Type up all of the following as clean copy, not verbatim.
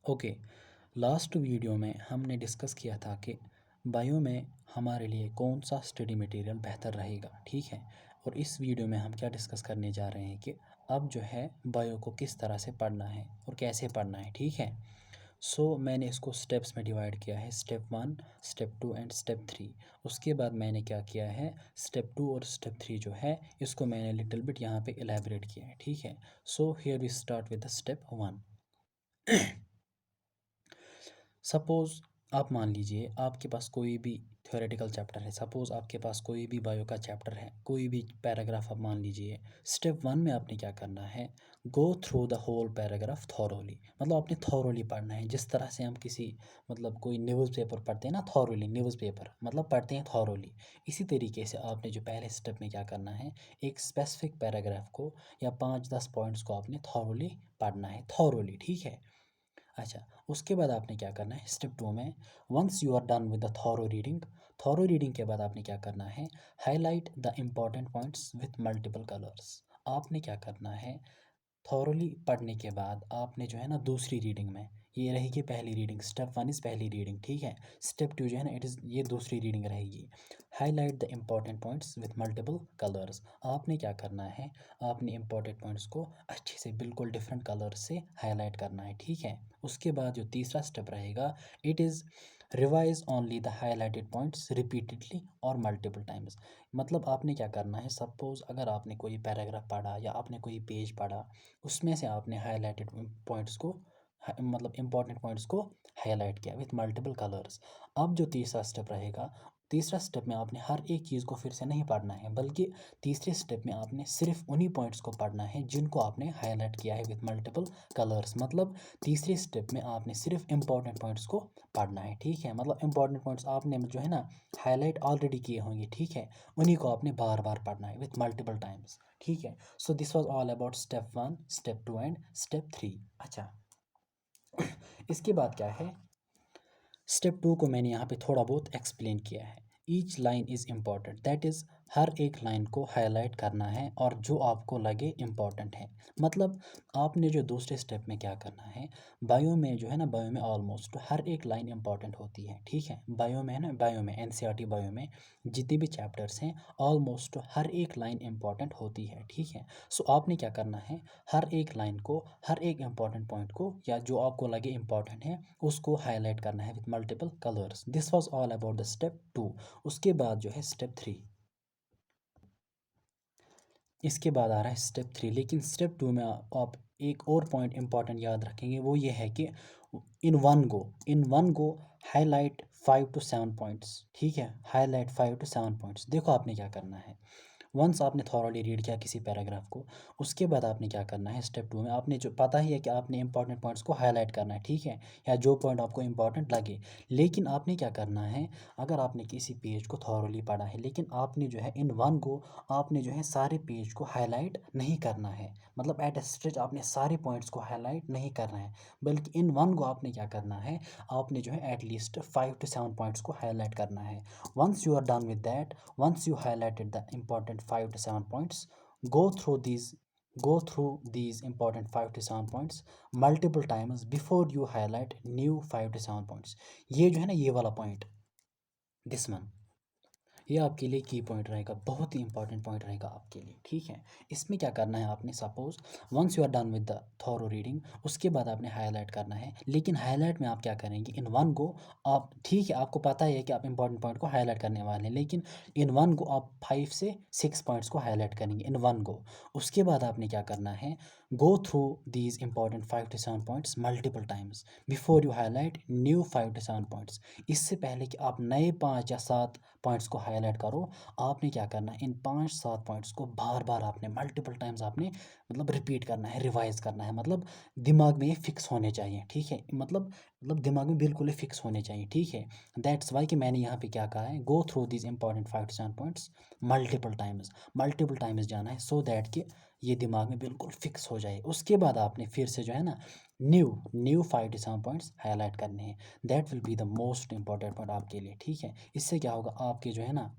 Okay, last video में हमने discuss किया था कि बायो में हमारे लिए कौन सा स्टडी मटेरियल बेहतर रहेगा, ठीक है। और इस वीडियो में हम क्या डिस्कस करने जा रहे हैं कि अब जो है बायो को किस तरह से पढ़ना है और कैसे पढ़ना है, ठीक है। मैंने इसको स्टेप्स में डिवाइड किया है, स्टेप 1, स्टेप 2 एंड स्टेप 3। उसके बाद मैंने क्या किया है, स्टेप 2 और स्टेप 3 जो है इसको मैंने लिटिल बिट यहाँ पे एलैबोरेट किया है, ठीक है। Here we start with the step 1। Suppose आप मान लीजिए आपके पास कोई भी थ्योरेटिकल चैप्टर है, सपोज़ आपके पास कोई भी बायो का चैप्टर है, कोई भी पैराग्राफ आप मान लीजिए। स्टेप 1 में आपने क्या करना है, go through the whole paragraph thoroughly, मतलब आपने थॉरोली पढ़ना है। जिस तरह से हम किसी मतलब कोई न्यूज़पेपर पढ़ते हैं ना, थॉरोली न्यूज़पेपर मतलब पढ़ते हैं थॉरोली, इसी तरीके से आपने जो पहले स्टेप में क्या करना है, एक स्पेसिफिक पैराग्राफ को या 5-10 पॉइंट्स को आपने थॉरोली पढ़ना है, थॉरोली, ठीक है। अच्छा, उसके बाद आपने क्या करना है स्टेप 2 में, once you are done with the thorough reading के बाद आपने क्या करना है, highlight the important points with multiple colours. आपने क्या करना है, थॉरली पढ़ने के बाद आपने जो है ना दूसरी रीडिंग में, ये रहेगी पहली रीडिंग, स्टेप 1 इज़ पहली रीडिंग, ठीक है। स्टेप 2 जो है ना इट इज़ ये दूसरी रीडिंग रहेगी। Highlight the important points with multiple colours. आपने क्या करना है, आपने इम्पॉर्टेंट पॉइंट्स को अच्छे से बिल्कुल डिफरेंट कलर से हाईलाइट करना है, ठीक है। उसके बाद जो तीसरा स्टेप रहेगा, it is revise only the highlighted points repeatedly और मल्टीपल टाइम्स। मतलब आपने क्या करना है, सपोज़ अगर आपने कोई पैराग्राफ पढ़ा या आपने कोई पेज पढ़ा, उसमें से आपने हाईलाइटेड पॉइंट्स को मतलब इम्पॉर्टेंट पॉइंट्स को हाईलाइट किया विथ मल्टीपल कलर्स। अब जो तीसरा स्टेप रहेगा, तीसरा स्टेप में आपने हर एक चीज़ को फिर से नहीं पढ़ना है, बल्कि तीसरे स्टेप में आपने सिर्फ उन्हीं पॉइंट्स को पढ़ना है जिनको आपने हाईलाइट किया है विथ मल्टीपल कलर्स। मतलब तीसरे स्टेप में आपने सिर्फ इम्पॉर्टेंट पॉइंट्स को पढ़ना है, ठीक है। मतलब इम्पॉर्टेंट पॉइंट्स आपने जो है ना हाईलाइट ऑलरेडी किए होंगे, ठीक है, उन्हीं को आपने बार बार पढ़ना है विथ मल्टीपल टाइम्स, ठीक है। This was all about step 1, step 2 and step 3। अच्छा, इसके बाद क्या है, स्टेप 2 को मैंने यहाँ पे थोड़ा बहुत एक्सप्लेन किया है। Each line is important, that is her एक लाइन को हाईलाइट करना है और जो आपको लगे इम्पॉर्टेंट है। मतलब आपने जो दूसरे स्टेप में क्या करना है, बायो में जो है ना, बायो में ऑलमोस्ट हर एक लाइन इम्पॉर्टेंट होती है, ठीक है। बायो में है ना, बायो में एनसीईआरटी बायो में जितने भी चैप्टर्स हैं ऑलमोस्ट हर एक लाइन इम्पॉर्टेंट होती है, ठीक है। आपने क्या करना है, हर एक लाइन को, हर एक इम्पॉर्टेंट पॉइंट को या जो आपको लगे इम्पॉर्टेंट है उसको हाईलाइट करना है with multiple colours. This was all about the step 2। उसके बाद जो है स्टेप 3, इसके बाद आ रहा है स्टेप 3। लेकिन स्टेप 2 में आप एक और पॉइंट इंपॉर्टेंट याद रखेंगे, वो ये है कि in one go highlight 5 to 7 points, ठीक है। Highlight 5 to 7 points. देखो आपने क्या करना है, वंस आपने थॉरली रीड किया किसी पैराग्राफ को, उसके बाद आपने क्या करना है, स्टेप 2 में आपने जो पता ही है कि आपने इंपॉर्टेंट पॉइंट्स को हाईलाइट करना है, ठीक है, या जो पॉइंट आपको इंपॉर्टेंट लगे। लेकिन आपने क्या करना है, अगर आपने किसी पेज को थॉरली पढ़ा है लेकिन आपने जो है इन वन को आपने जो है सारे पेज को हाईलाइट नहीं करना है, मतलब एट ए स्ट्रेच आपने सारे पॉइंट्स को हाईलाइट नहीं करना है, बल्कि इन वन को आपने क्या करना है, आपने जो है एटलीस्ट 5 to 7 पॉइंट्स को हाईलाइट करना है। Once you are done with that, once you highlighted the important 5 to 7 points, go through these go through these important 5 to 7 points multiple times before you highlight new 5 to 7 points। ये जो है ना, ये वाला point, this one, ये आपके लिए की पॉइंट रहेगा, बहुत ही इंपॉर्टेंट पॉइंट रहेगा आपके लिए, ठीक है। इसमें क्या करना है आपने, suppose once you are done with the thorough reading, उसके बाद आपने हाईलाइट करना है। लेकिन हाईलाइट में आप क्या करेंगे, इन वन को आप, ठीक है, आपको पता है कि आप इंपॉर्टेंट पॉइंट को हाईलाइट करने वाले हैं, लेकिन इन वन को आप 5 से 6 पॉइंट्स को हाईलाइट करेंगे इन वन को। उसके बाद आपने क्या करना है, go through these important 5 to 7 points multiple times before you highlight new 5 to 7 points. इससे पहले कि आप नए 5 या 7 पॉइंट्स को हाईलाइट करो, आपने क्या करना है, इन 5-7 पॉइंट्स को बार बार आपने मल्टीपल टाइम्स आपने मतलब रिपीट करना है, रिवाइज करना है, मतलब दिमाग में ये फिक्स होने चाहिए, ठीक है। मतलब दिमाग में बिल्कुल ही फिक्स होने चाहिए, ठीक है। दैट्स वाई कि मैंने यहाँ पे क्या कहा है, go through this important 5 to 7 points multiple times जाना है, सो दैट कि ये दिमाग में बिल्कुल फिक्स हो जाए। उसके बाद आपने फिर से जो है ना न्यू 5 to 7 पॉइंट्स हाईलाइट करने हैं। That will be the most important point आपके लिए, ठीक है। इससे क्या होगा, आपके जो है ना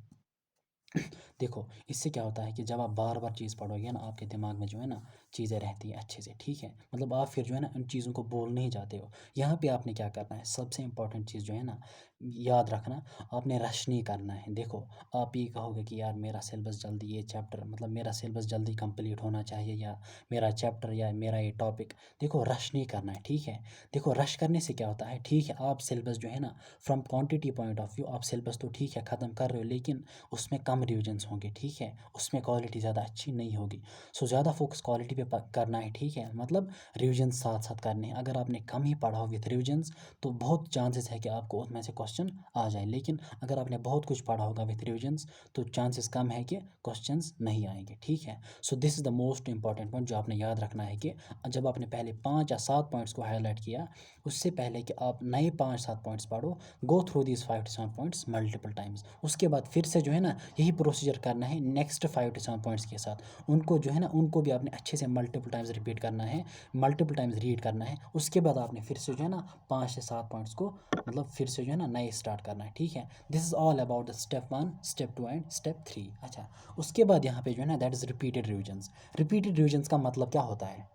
देखो, इससे क्या होता है कि जब आप बार बार चीज़ पढ़ोगे ना, आपके दिमाग में जो है ना चीज़ें रहती हैं अच्छे से, ठीक है। मतलब आप फिर जो है ना उन चीज़ों को भूल नहीं जाते हो। यहाँ पे आपने क्या करना है, सबसे इम्पोर्टेंट चीज़ जो है ना याद रखना, आपने रश नहीं करना है। देखो, आप ये कहोगे कि यार मेरा सिलेबस जल्दी, ये चैप्टर मतलब मेरा सिलेबस जल्दी कंप्लीट होना चाहिए, या मेरा चैप्टर या मेरा ये टॉपिक, देखो रश नहीं करना है, ठीक है। देखो रश करने से क्या होता है, ठीक है आप सिलेबस जो है ना from quantity point of view आप सिलेबस तो ठीक है ख़त्म कर रहे हो, लेकिन उसमें कम रिविजन्स होंगे, ठीक है। उसमें क्वालिटी ज़्यादा अच्छी नहीं होगी। सो ज़्यादा फोकस क्वालिटी पे करना है, ठीक है। मतलब रिविजन साथ साथ करने हैं। अगर आपने कम ही पढ़ा हो विथ रिविजन्स तो बहुत चांसेस है कि आपको उसमें से क्वेश्चन आ जाए, लेकिन अगर आपने बहुत कुछ पढ़ा होगा विथ रिविजन्स तो चांसेस कम है कि क्वेश्चंस नहीं आएंगे, ठीक है। So this is the most important point जो आपने याद रखना है कि जब आपने पहले 5 या 7 पॉइंट्स को हाईलाइट किया, उससे पहले कि आप नए 5-7 पॉइंट्स पढ़ो, go through these 5 to 7 points multiple times. उसके बाद फिर से जो है ना यही प्रोसीजर करना है नेक्स्ट 5 to 7 पॉइंट्स के साथ। उनको जो है ना उनको भी आपने अच्छे से मल्टीपल टाइम्स रिपीट करना है, मल्टीपल टाइम्स रीड करना है। उसके बाद आपने फिर से जो है ना 5 से 7 पॉइंट्स को मतलब फिर से जो है ना नए स्टार्ट करना है, ठीक है। This is all about the step 1, step 2 and step 3। अच्छा, उसके बाद यहाँ पे जो है ना that is repeated revisions. Repeated revisions का मतलब क्या होता है?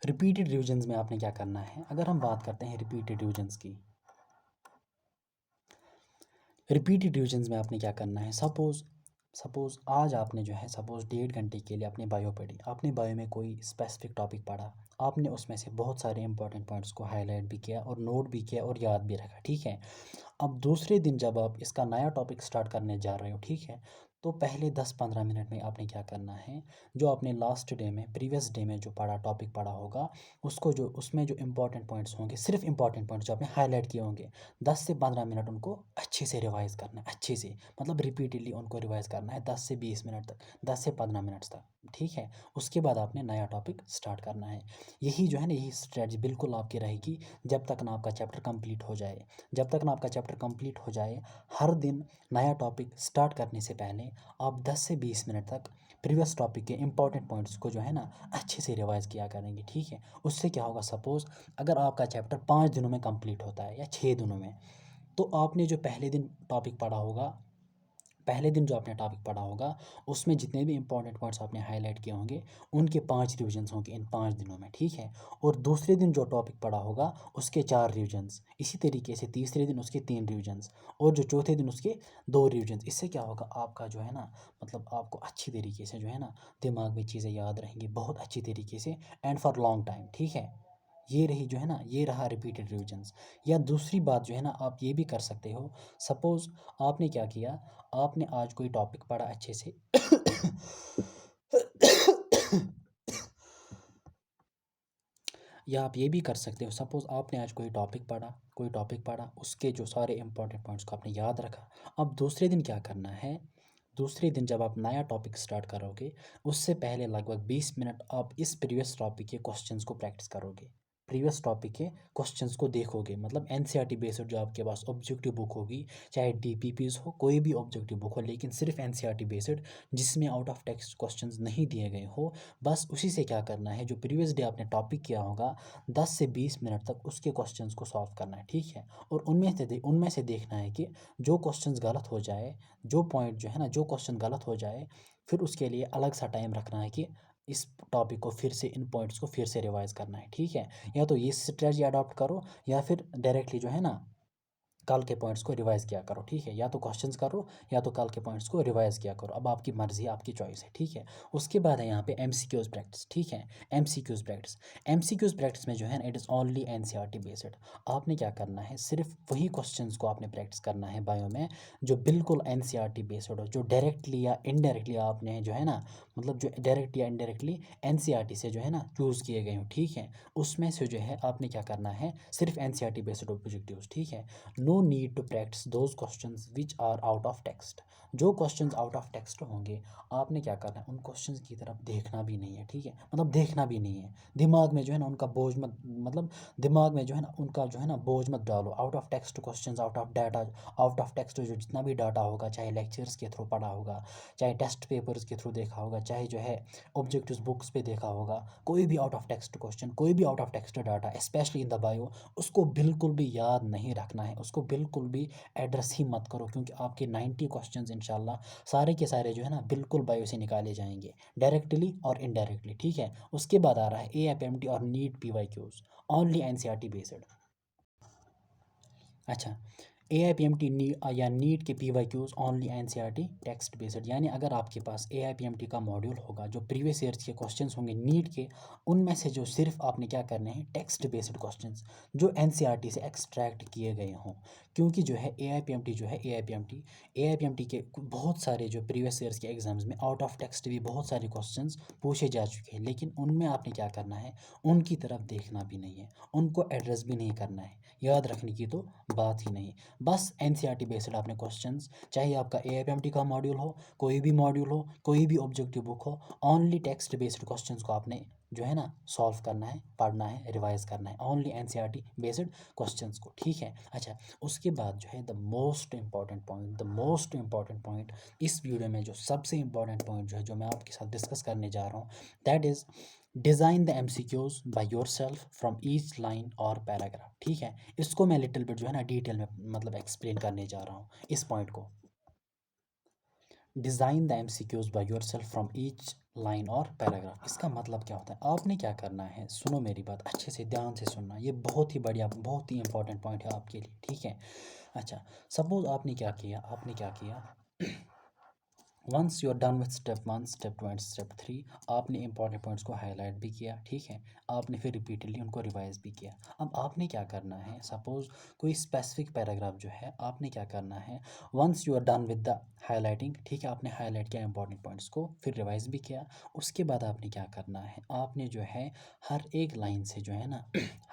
रिपीटेड रिविजन्स में आपने क्या करना है, अगर हम बात करते हैं रिपीटेड रिविजन्स की, रिपीटेड रिविजन्स में आपने क्या करना है, सपोज़ सपोज़ आज आपने जो है सपोज़ 1.5 घंटे के लिए आपने बायो पढ़ी, आपने बायो में कोई स्पेसिफिक टॉपिक पढ़ा, आपने उसमें से बहुत सारे इंपॉर्टेंट पॉइंट्स को हाईलाइट भी किया और नोट भी किया और याद भी रखा, ठीक है। अब दूसरे दिन जब आप इसका नया टॉपिक स्टार्ट करने जा रहे हो, ठीक है, तो पहले 10-15 मिनट में आपने क्या करना है, जो आपने लास्ट डे में प्रीवियस डे में जो पढ़ा टॉपिक पढ़ा होगा, उसको जो उसमें जो इंपॉर्टेंट पॉइंट्स होंगे, सिर्फ इंपॉर्टेंट पॉइंट्स जो आपने हाईलाइट किए होंगे, 10 से 15 मिनट उनको अच्छे से रिवाइज करना है, अच्छे से मतलब रिपीटेडली उनको रिवाइज करना है 10 से 20 मिनट तक, 10 से 15 मिनट तक, ठीक है। उसके बाद आपने नया टॉपिक स्टार्ट करना है। यही जो है ना यही स्ट्रेटजी बिल्कुल आपकी रहेगी जब तक ना आपका चैप्टर कंप्लीट हो जाए। जब तक ना आपका चैप्टर कंप्लीट हो जाए, हर दिन नया टॉपिक स्टार्ट करने से पहले आप 10 से 20 मिनट तक प्रीवियस टॉपिक के इंपॉर्टेंट पॉइंट्स को जो है ना अच्छे से रिवाइज किया करेंगे, ठीक है। उससे क्या होगा, सपोज़ अगर आपका चैप्टर 5 दिनों में कंप्लीट होता है या 6 दिनों में, तो आपने जो पहले दिन टॉपिक पढ़ा होगा, पहले दिन जो आपने टॉपिक पढ़ा होगा, उसमें जितने भी इंपॉर्टेंट पॉइंट्स आपने हाईलाइट किए होंगे, उनके 5 रिविजन्स होंगे इन 5 दिनों में, ठीक है। और दूसरे दिन जो टॉपिक पढ़ा होगा उसके 4 रिविजन्स, इसी तरीके से तीसरे दिन उसके 3 रिविजन्स, और जो चौथे दिन उसके 2 रिविजन्स। इससे क्या होगा, आपका जो है ना मतलब आपको अच्छी तरीके से जो है ना दिमाग में चीज़ें याद रहेंगी बहुत अच्छी तरीके से एंड फॉर लॉन्ग टाइम, ठीक है। ये रही जो है ना, ये रहा रिपीटेड रिविजन्स। या दूसरी बात जो है ना आप ये भी कर सकते हो, सपोज़ आपने क्या किया, आपने आज कोई टॉपिक पढ़ा अच्छे से या आप ये भी कर सकते हो, सपोज़ आपने आज कोई टॉपिक पढ़ा, उसके जो सारे इंपॉर्टेंट पॉइंट्स को आपने याद रखा। अब दूसरे दिन क्या करना है, दूसरे दिन जब आप नया टॉपिक स्टार्ट करोगे, उससे पहले लगभग 20 मिनट आप इस प्रीवियस टॉपिक के क्वेश्चंस को प्रैक्टिस करोगे, प्रीवियस टॉपिक के क्वेश्चंस को देखोगे। मतलब एनसीईआरटी बेस्ड जो आपके पास ऑब्जेक्टिव बुक होगी, चाहे डीपीपीज हो, कोई भी ऑब्जेक्टिव बुक हो, लेकिन सिर्फ एनसीईआरटी बेस्ड, जिसमें आउट ऑफ टेक्स्ट क्वेश्चंस नहीं दिए गए हो, बस उसी से क्या करना है, जो प्रीवियस डे आपने टॉपिक किया होगा 10 से 20 मिनट तक उसके क्वेश्चंस को सॉल्व करना है, ठीक है। और उनमें से देखना है कि जो क्वेश्चंस गलत हो जाए, जो पॉइंट जो है ना जो क्वेश्चन गलत हो जाए, फिर उसके लिए अलग सा टाइम रखना है कि इस टॉपिक को फिर से, इन पॉइंट्स को फिर से रिवाइज करना है, ठीक है। या तो ये स्ट्रेटजी अडॉप्ट करो, या फिर डायरेक्टली जो है ना कल के पॉइंट्स को रिवाइज किया करो, ठीक है। या तो क्वेश्चंस करो या तो कल के पॉइंट्स को रिवाइज किया करो, अब आपकी मर्जी, आपकी चॉइस है, ठीक है। उसके बाद है यहाँ पे एमसीक्यूज प्रैक्टिस, ठीक है। एमसीक्यूज प्रैक्टिस, एमसीक्यूज प्रैक्टिस में जो है ना it is only NCERT based. आपने क्या करना है, सिर्फ वही क्वेश्चंस को आपने प्रैक्टिस करना है बायो में जो बिल्कुल एनसीईआरटी बेस्ड हो, जो डायरेक्टली या इनडायरेक्टली आपने जो है ना मतलब जो डायरेक्ट या इनडायरेक्टली एनसीईआरटी से जो है ना चूज़ किए गए हो, ठीक है। उसमें से जो है आपने क्या करना है, सिर्फ एनसीईआरटी बेस्ड ऑब्जेक्टिव्स, ठीक है। No need to practice those questions which are out of text. जो क्वेश्चंस आउट ऑफ टेक्स्ट होंगे, आपने क्या करना है, उन क्वेश्चंस की तरफ देखना भी नहीं है, ठीक है। मतलब देखना भी नहीं है, दिमाग में जो है ना उनका बोझ मत मतलब दिमाग में जो है ना उनका जो है ना बोझ मत डालो। Out of text questions, out of data, out of text जो जितना भी डाटा होगा, चाहे लेक्चर्स के थ्रू पढ़ा होगा, चाहे टेस्ट पेपर्स के थ्रू देखा होगा, चाहे जो है ऑब्जेक्टिव्स बुक्स पे देखा होगा, कोई भी आउट ऑफ टेक्स्ट क्वेश्चन, कोई भी out of text data, specially in the bio, उसको बिल्कुल भी याद नहीं रखना है, उसको बिल्कुल भी एड्रेस ही मत करो, क्योंकि आपके 90 क्वेश्चंस इंशाल्लाह सारे के सारे जो है ना बिल्कुल बायो से निकाले जाएंगे, डायरेक्टली और इनडायरेक्टली, ठीक है। उसके बाद आ रहा है AIPMT और NEET PYQs, only NCERT based. अच्छा, AIPMT या नीट के PYQs only NCERT text based, यानी अगर आपके पास AIPMT का मॉड्यूल होगा, जो प्रीवियस ईयर्स के क्वेश्चंस होंगे नीट के, उनमें से जो सिर्फ आपने क्या करने हैं, टेक्स्ट बेस्ड क्वेश्चंस जो NCERT से एक्सट्रैक्ट किए गए हों। क्योंकि जो है AIPMT जो है AIPMT के बहुत सारे जो प्रीवियस ईयर्स के एग्जाम्स में आउट ऑफ टेक्स्ट भी बहुत सारे क्वेश्चंस पूछे जा चुके हैं, लेकिन उनमें आपने क्या करना है, उनकी तरफ देखना भी नहीं है, उनको एड्रेस भी नहीं करना है, याद रखने की तो बात ही नहीं। बस NCERT बेस्ड आपने क्वेश्चंस, चाहे आपका AIPMT का मॉड्यूल हो, कोई भी मॉड्यूल हो, कोई भी ऑब्जेक्टिव बुक हो, ओनली टेक्स्ट बेस्ड क्वेश्चंस को आपने जो है ना सॉल्व करना है, पढ़ना है, रिवाइज करना है, ओनली NCERT बेस्ड क्वेश्चंस को, ठीक है। अच्छा, उसके बाद जो है द मोस्ट इंपॉर्टेंट पॉइंट इस वीडियो में, जो सबसे इंपॉर्टेंट पॉइंट जो है, जो मैं आपके साथ डिस्कस करने जा रहा हूँ, that is design the MCQs by your self from each line और पैराग्राफ, ठीक है। इसको मैं लिटिल बिट जो है ना डिटेल में मतलब एक्सप्लेन करने जा रहा हूँ इस पॉइंट को। Design the MCQs by your self from each line और पैराग्राफ, इसका मतलब क्या होता है, आपने क्या करना है, सुनो मेरी बात अच्छे से, ध्यान से सुनना, ये बहुत ही बढ़िया, बहुत ही इंपॉर्टेंट पॉइंट है आपके लिए, ठीक है। अच्छा, सपोज आपने क्या किया once you are done with step 1, step 2 and step 3, आपने इंपॉर्टेंट पॉइंट्स को हाईलाइट भी किया, ठीक है। आपने फिर रिपीटेडली उनको रिवाइज भी किया। अब आपने क्या करना है, सपोज कोई स्पेसिफिक पैराग्राफ जो है, आपने क्या करना है, once you are done with the highlighting, ठीक है, आपने हाईलाइट किया इंपॉर्टेंट पॉइंट्स को, फिर रिवाइज भी किया। उसके बाद आपने क्या करना है, आपने जो है हर एक लाइन से जो है ना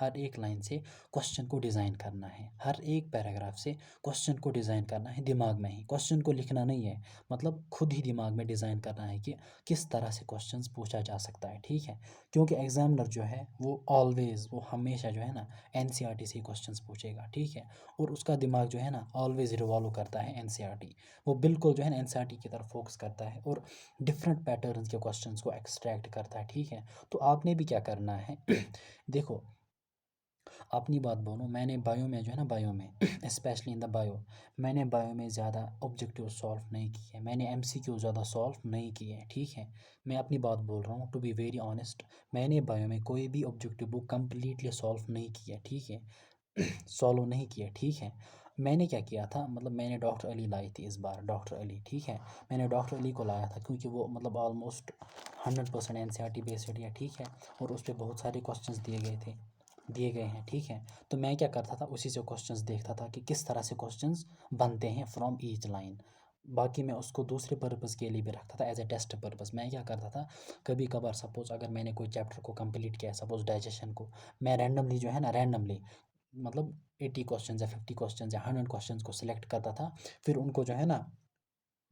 हर एक लाइन से क्वेश्चन को डिज़ाइन करना है, हर एक पैराग्राफ से क्वेश्चन को डिज़ाइन करना है, दिमाग में ही, क्वेश्चन को लिखना नहीं है, मतलब खुद ही दिमाग में डिज़ाइन करना है कि किस तरह से क्वेश्चंस पूछा जा सकता है, ठीक है। क्योंकि एग्जामिनर जो है वो हमेशा जो है ना NCERT से ही क्वेश्चंस पूछेगा, ठीक है। और उसका दिमाग जो है ना ऑलवेज रिवॉल्व करता है NCERT, वो बिल्कुल जो है ना NCERT की तरफ फोकस करता है और डिफरेंट पैटर्न्स के क्वेश्चंस को एक्सट्रैक्ट करता है, ठीक है। तो आपने भी क्या करना है देखो, अपनी बात बोलूँ, मैंने बायो में जो है ना, बायो में स्पेशली इन द बायो, मैंने बायो में ज़्यादा ऑब्जेक्टिव सॉल्व नहीं किए, मैंने MCQ ज़्यादा सॉल्व नहीं किए, ठीक है। मैं अपनी बात बोल रहा हूँ, टू बी वेरी ऑनेस्ट, मैंने बायो में कोई भी ऑब्जेक्टिव बुक कम्प्लीटली सॉल्व नहीं किया, ठीक है सॉल्व नहीं किया, ठीक है। मैंने क्या किया था, मतलब मैंने डॉक्टर अली लाई थी इस बार, डॉक्टर अली, ठीक है। मैंने डॉक्टर अली को लाया था क्योंकि वो मतलब ऑलमोस्ट 100% NCERT बेस्ड है, ठीक है। और उस पर बहुत सारे क्वेश्चंस दिए गए हैं, ठीक है। तो मैं क्या करता था, उसी से क्वेश्चंस देखता था कि किस तरह से क्वेश्चंस बनते हैं फ्रॉम ईच लाइन। बाकी मैं उसको दूसरे पर्पज़ के लिए भी रखता था, एज ए टेस्ट पर्पज़। मैं क्या करता था, कभी कभार सपोज़ अगर मैंने कोई चैप्टर को कंप्लीट किया है, सपोज़ डाइजेशन को, मैं रैंडमली जो है ना, रैंडमली मतलब 80 क्वेश्चन या 50 क्वेश्चन या 100 क्वेश्चन को सिलेक्ट करता था, फिर उनको जो है ना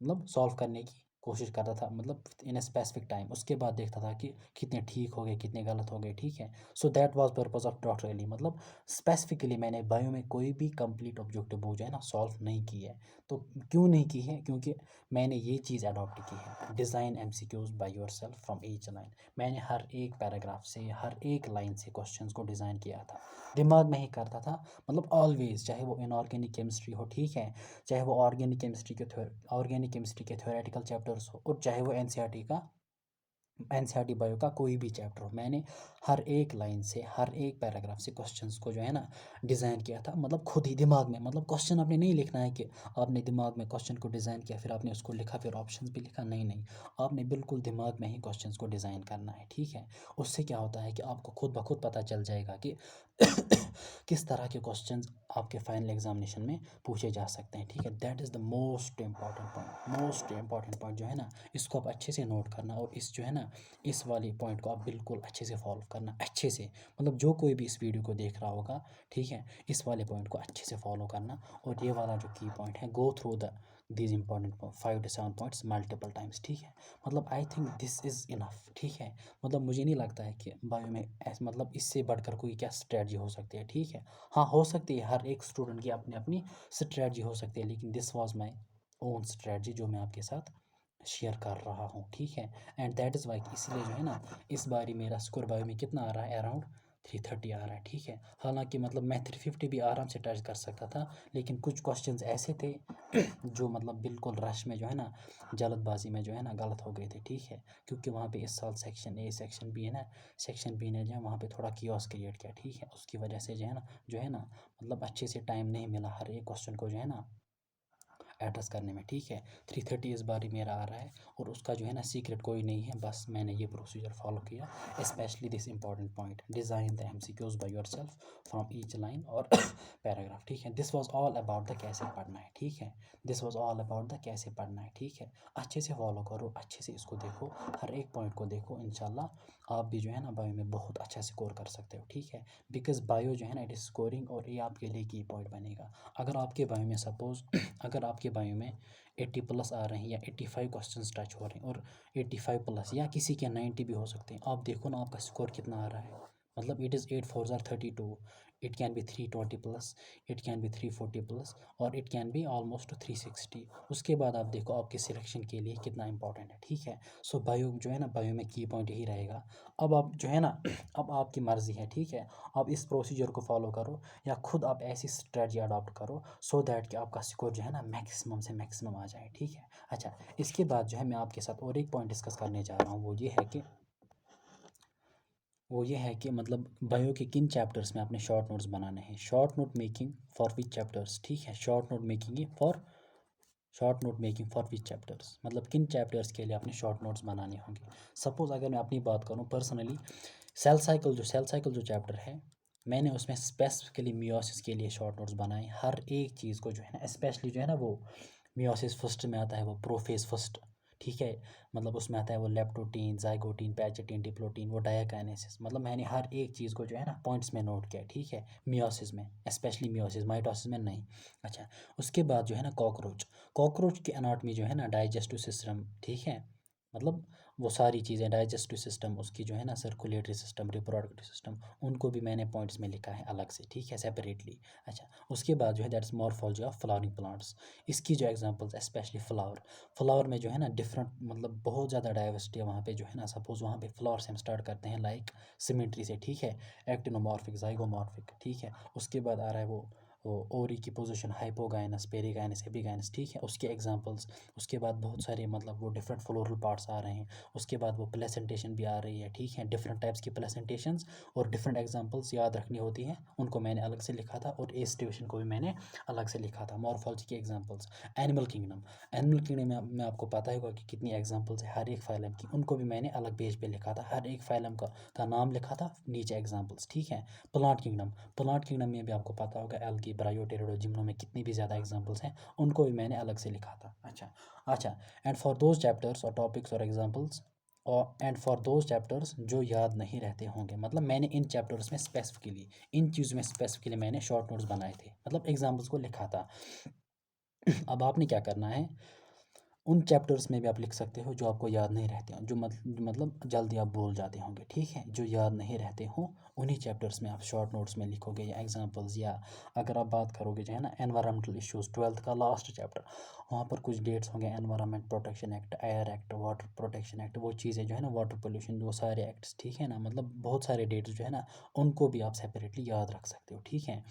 मतलब सॉल्व करने की कोशिश करता था, मतलब इन अ स्पेसिफिक टाइम। उसके बाद देखता था कि कितने ठीक हो गए, कितने गलत हो गए, ठीक है। So that was purpose of doctor Ali, मतलब स्पेसिफिकली मैंने बायो में कोई भी कंप्लीट ऑब्जेक्टिव बुक जो है ना सॉल्व नहीं की है। तो क्यों नहीं की है, क्योंकि मैंने ये चीज़ अडॉप्ट की है, design MCQs by your self from each line. मैंने हर एक पैराग्राफ से, हर एक लाइन से क्वेश्चन को डिज़ाइन किया था, दिमाग में ही करता था, मतलब ऑलवेज, चाहे वो इनऑर्गेनिक केमिस्ट्री हो, ठीक है, चाहे वो ऑर्गेनिक केमिस्ट्री के थ्योरेटिकल चैप्टर्स हो, और चाहे वो NCERT बायो का कोई भी चैप्टर हो, मैंने हर एक लाइन से, हर एक पैराग्राफ से क्वेश्चंस को जो है ना डिज़ाइन किया था, मतलब खुद ही दिमाग में, मतलब क्वेश्चन आपने नहीं लिखना है कि आपने दिमाग में क्वेश्चन को डिज़ाइन किया फिर आपने उसको लिखा फिर ऑप्शंस भी लिखा, नहीं नहीं, आपने बिल्कुल दिमाग में ही क्वेश्चंस को डिज़ाइन करना है, ठीक है। उससे क्या होता है कि आपको खुद ब खुद पता चल जाएगा कि किस तरह के क्वेश्चंस आपके फाइनल एग्जामिनेशन में पूछे जा सकते हैं, ठीक है। That is the most important point जो है ना, इसको आप अच्छे से नोट करना, और इस जो है ना इस वाले पॉइंट को आप बिल्कुल अच्छे से फॉलो करना, अच्छे से, मतलब जो कोई भी इस वीडियो को देख रहा होगा, ठीक है, इस वाले पॉइंट को अच्छे से फॉलो करना। और ये वाला जो की पॉइंट है, go through the these important 5 to 7 points multiple times, ठीक है। मतलब I think this is enough, ठीक है। मतलब मुझे नहीं लगता है कि बायो में मतलब इससे बढ़कर कोई क्या स्ट्रेटजी हो सकती है, ठीक है। हाँ, हो सकती है, हर एक स्टूडेंट की अपनी अपनी स्ट्रेटजी हो सकती है, लेकिन this was my own strategy जो मैं आपके साथ शेयर कर रहा हूँ, ठीक है। एंड दैट इज़ वाई, इसलिए जो है ना इस बारी मेरा स्कोर बायो में कितना आ रहा है, अराउंड 330 आ रहा है, ठीक है। हालांकि मतलब मैं 350 भी आराम से टच कर सकता था, लेकिन कुछ क्वेश्चंस ऐसे थे जो मतलब बिल्कुल रश में जो है ना, जल्दबाजी में जो है ना गलत हो गए थे, ठीक है। क्योंकि वहाँ पे इस साल सेक्शन ए सेक्शन बी है ना, सेक्शन बी ने जो है वहाँ पे थोड़ा कियोस क्रिएट किया, ठीक है। उसकी वजह से जो है ना मतलब अच्छे से टाइम नहीं मिला हर एक क्वेश्चन को जो है ना एड्रेस करने में, ठीक है। 330 इस बारी मेरा आ रहा है, और उसका जो है ना सीक्रेट कोई नहीं है, बस मैंने ये प्रोसीजर फॉलो किया। Specially this important point, design the MCQs by yourself from each line और पैराग्राफ, ठीक है। This was all about the कैसे पढ़ना है, ठीक है। This was all about the कैसे पढ़ना है, ठीक है। अच्छे से फॉलो करो, अच्छे से इसको देखो, हर एक पॉइंट को देखो, इंशाल्लाह आप भी जो है ना बायो में बहुत अच्छा स्कोर कर सकते हो, ठीक है। बिकॉज बायो जो है ना इट इज़ स्कोरिंग, और ये आपके लिए की पॉइंट बनेगा। अगर आपके बायो में सपोज़ अगर आपके बायो में 80 प्लस आ रहे हैं या 85 क्वेश्चंस टच हो रहे हैं, और 85 प्लस या किसी के 90 भी हो सकते हैं, आप देखो ना आपका स्कोर कितना आ रहा है। मतलब it is 8 4 32, it can be 320 plus, it can be 340 plus, और इट कैन बी ऑलमोस्ट 360। उसके बाद आप देखो आपके सिलेक्शन के लिए कितना इंपॉर्टेंट है, ठीक है। सो बायो जो है ना, बायो में की पॉइंट यही रहेगा। अब आप जो है ना अब आपकी मर्ज़ी है, ठीक है। आप इस प्रोसीजर को फॉलो करो, या खुद आप ऐसी स्ट्रेटजी अडॉप्ट करो, सो दैट कि आपका स्कोर जो है ना मैक्सिमम से मैक्सिमम आ जाए, ठीक है। अच्छा, इसके बाद जो है मैं आपके साथ और एक पॉइंट डिस्कस करने जा रहा हूँ, वो ये है कि मतलब बायो के किन चैप्टर्स में आपने शॉर्ट नोट्स बनाने हैं। Short note making for which chapters, ठीक है। Short note making for which chapters, मतलब किन चैप्टर्स के लिए आपने शॉर्ट नोट्स बनाने होंगे। सपोज़ अगर मैं अपनी बात करूँ पर्सनली, सेल साइकिल जो चैप्टर है, मैंने उसमें स्पेसिफिकली मियोसिस के लिए शॉर्ट नोट्स बनाए। हर एक चीज़ को जो है ना, स्पेशली जो है ना वो मियोसिस फर्स्ट में आता है, वो प्रोफेज फर्स्ट, ठीक है। मतलब उसमें आता है वो लेप्टोटीन, जाइगोटीन, पैचेटीन, डिप्लोटीन, वो डायाकाइनेसिस। मतलब मैंने हर एक चीज़ को जो है ना पॉइंट्स में नोट किया, ठीक है। मियोसिस में, स्पेशली मियोसिस, माइटोसिस में नहीं। अच्छा, उसके बाद जो है ना कॉकरोच की एनाटॉमी जो है ना, डाइजेस्टिव सिस्टम, ठीक है। मतलब वो सारी चीज़ें, डाइजेस्टिव सिस्टम उसकी जो है ना, सर्कुलेटरी सिस्टम, रिप्रोडक्टिव सिस्टम, उनको भी मैंने पॉइंट्स में लिखा है अलग से, ठीक है, सेपरेटली। अच्छा, उसके बाद जो है that's morphology of flowering plants. इसकी जो एग्जांपल्स, स्पेशली फ्लावर में जो है ना डिफरेंट, मतलब बहुत ज़्यादा डाइवर्सिटी है वहाँ पे जो है ना। सपोज़ वहाँ पे फ्लावर से हम स्टार्ट करते हैं लाइक सिमेट्री से, ठीक है। एक्टिनोमॉर्फिक, जाइगोमॉर्फिक, ठीक है। उसके बाद आ रहा है वो ओरी की पोजीशन, हाइपोगाइनस, पेरीगाइनस, एपिगाइनस, ठीक है, उसके एग्जांपल्स। उसके बाद बहुत सारे मतलब वो डिफरेंट फ्लोरल पार्ट्स आ रहे हैं। उसके बाद वो प्लेसेंटेशन भी आ रही है, ठीक है। डिफरेंट टाइप्स की प्लेसेंटेशंस और डिफरेंट एग्जांपल्स याद रखनी होती हैं, उनको मैंने अलग से लिखा था, और एस्टिवेशन को भी मैंने अलग से लिखा था। मॉर्फोलॉजी के एग्जांपल्स, एनिमल किंगडम में आपको पता होगा कि कितनी एग्जांपल्स है हर एक फाइलम की, उनको भी मैंने अलग पेज पे लिखा था, हर एक फाइलम का नाम लिखा था, नीचे एग्जांपल्स, ठीक है। प्लांट किंगडम में भी आपको पता होगा एल्गी, ब्रायोटेरिडो, जिम्नो में कितनी भी ज़्यादा एग्जांपल्स हैं, उनको भी मैंने अलग से लिखा था। अच्छा, एंड फॉर दोज चैप्टर्स और टॉपिक्स और एग्जांपल्स, और एंड फॉर दोज चैप्टर्स जो याद नहीं रहते होंगे, मतलब मैंने इन चैप्टर्स में स्पेसिफिकली, इन चीज़ों में स्पेसिफिकली मैंने शॉर्ट नोट्स बनाए थे, मतलब एग्जांपल्स को लिखा था। अब आपने क्या करना है, उन चैप्टर्स में भी आप लिख सकते हो जो आपको याद नहीं रहते हों, जो मतलब जल्दी आप भूल जाते होंगे, ठीक है। जो याद नहीं रहते हों उन्हीं चैप्टर्स में आप शॉर्ट नोट्स में लिखोगे, या एग्जांपल्स, या अगर आप बात करोगे जो है ना एनवायरमेंटल इश्यूज़, 12th का लास्ट चैप्टर, वहाँ पर कुछ डेट्स होंगे, environment protection act, air act, water protection act, वो चीज़ें जो है ना, वाटर पोल्यूशन, वो सारे एक्ट्स, ठीक है ना। मतलब बहुत सारे डेट्स जो है ना, उनको भी आप सेपरेटली याद रख सकते हो, ठीक है।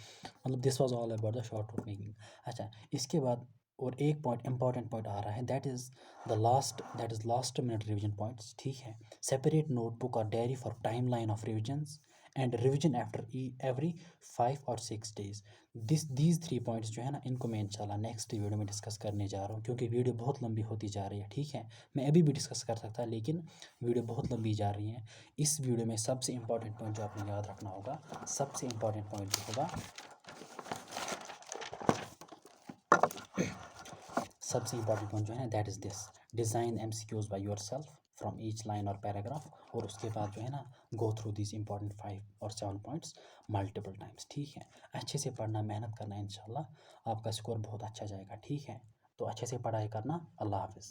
मतलब this was all about the short note making. अच्छा, इसके बाद और एक पॉइंट, इंपॉर्टेंट पॉइंट आ रहा है, that is last minute revision points, ठीक है। सेपरेट नोटबुक और diary for time line of revisions and revision after every 5 और 6 डेज। दीज 3 पॉइंट्स जो है ना, इनको मैं इंशाल्लाह नेक्स्ट वीडियो में डिस्कस करने जा रहा हूँ, क्योंकि वीडियो बहुत लंबी होती जा रही है, ठीक है। मैं अभी भी डिस्कस कर सकता, लेकिन वीडियो बहुत लंबी जा रही है। इस वीडियो में सबसे इंपॉर्टेंट पॉइंट जो आपने याद रखना होगा, सबसे इंपॉर्टेंट पॉइंट जो होगा, सबसे इंपॉर्टेंट पॉइंट जो है ना, that is this, design MCQs by yourself from each line और पैराग्राफ, और उसके बाद जो है ना गो थ्रू दिस इंपॉर्टेंट 5 और 7 पॉइंट्स मल्टीपल टाइम्स, ठीक है। अच्छे से पढ़ना, मेहनत करना, इंशाल्लाह आपका स्कोर बहुत अच्छा जाएगा, ठीक है। तो अच्छे से पढ़ाई करना। अल्लाह हाफिज़।